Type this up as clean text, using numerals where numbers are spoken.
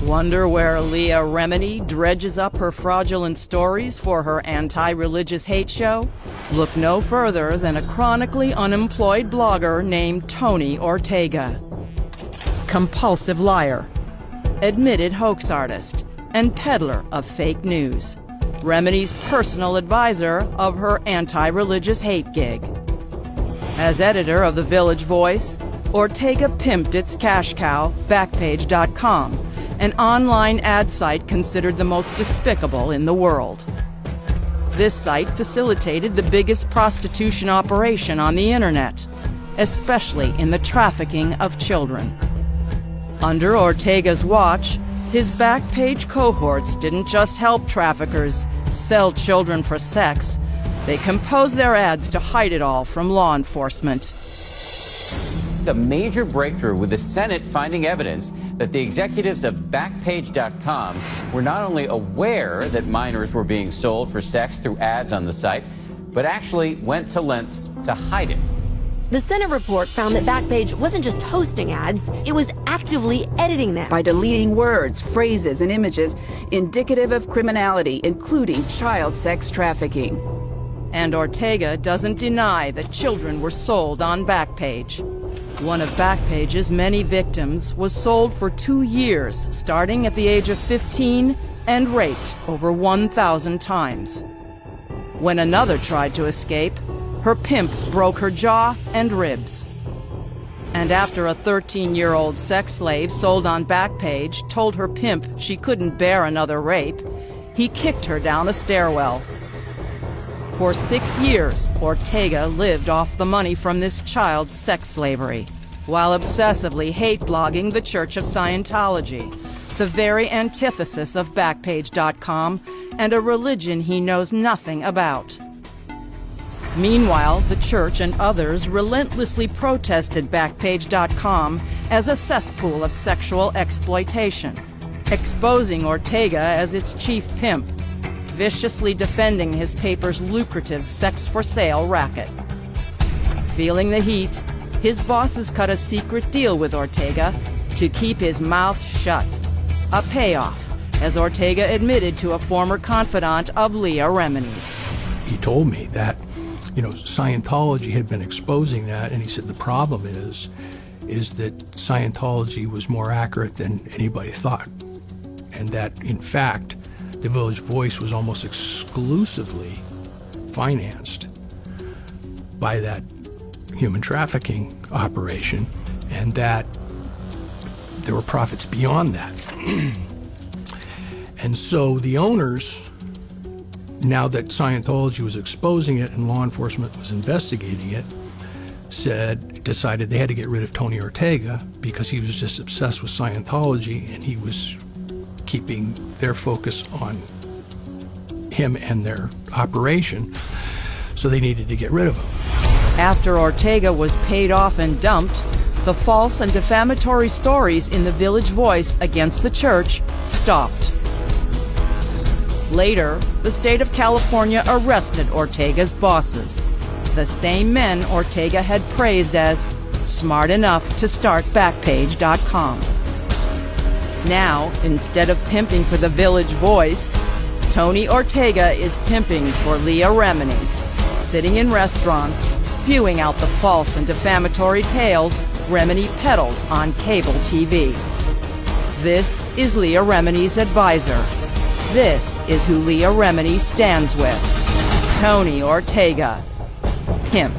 Wonder where Leah Remini dredges up her fraudulent stories for her anti-religious hate show? Look no further than a chronically unemployed blogger named Tony Ortega. Compulsive liar, admitted hoax artist, and peddler of fake news. Remini's personal advisor of her anti-religious hate gig. As editor of The Village Voice, Ortega pimped its cash cow, Backpage.com, an online ad site considered the most despicable in the world. This site facilitated the biggest prostitution operation on the internet, especially in the trafficking of children. Under Ortega's watch, his Backpage cohorts didn't just help traffickers sell children for sex, they composed their ads to hide it all from law enforcement. A major breakthrough with the Senate finding evidence that the executives of Backpage.com were not only aware that minors were being sold for sex through ads on the site, but actually went to lengths to hide it. The Senate report found that Backpage wasn't just hosting ads, it was actively editing them. By deleting words, phrases, and images indicative of criminality, including child sex trafficking. And Ortega doesn't deny that children were sold on Backpage. One of Backpage's many victims was sold for 2 years, starting at the age of 15, and raped over 1,000 times. When another tried to escape, her pimp broke her jaw and ribs. And after a 13-year-old sex slave sold on Backpage told her pimp she couldn't bear another rape, he kicked her down a stairwell. For 6 years, Ortega lived off the money from this child's sex slavery, while obsessively hate-blogging the Church of Scientology, the very antithesis of Backpage.com, and a religion he knows nothing about. Meanwhile, the church and others relentlessly protested Backpage.com as a cesspool of sexual exploitation, exposing Ortega as its chief pimp, viciously defending his paper's lucrative sex-for-sale racket. Feeling the heat, his bosses cut a secret deal with Ortega to keep his mouth shut. A payoff, as Ortega admitted to a former confidant of Leah Remini's. He told me that Scientology had been exposing that, and he said the problem is that Scientology was more accurate than anybody thought, and that, in fact, the Village Voice was almost exclusively financed by that human trafficking operation, and that there were profits beyond that. And so the owners, now that Scientology was exposing it and law enforcement was investigating it, decided they had to get rid of Tony Ortega because he was just obsessed with Scientology and he was keeping their focus on him and their operation, so they needed to get rid of him. After Ortega was paid off and dumped, the false and defamatory stories in the Village Voice against the church stopped. Later, the state of California arrested Ortega's bosses, the same men Ortega had praised as smart enough to start Backpage.com. Now, instead of pimping for the Village Voice, Tony Ortega is pimping for Leah Remini, sitting in restaurants, spewing out the false and defamatory tales Remini peddles on cable TV. This is Leah Remini's advisor. This is who Leah Remini stands with. Tony Ortega, pimp.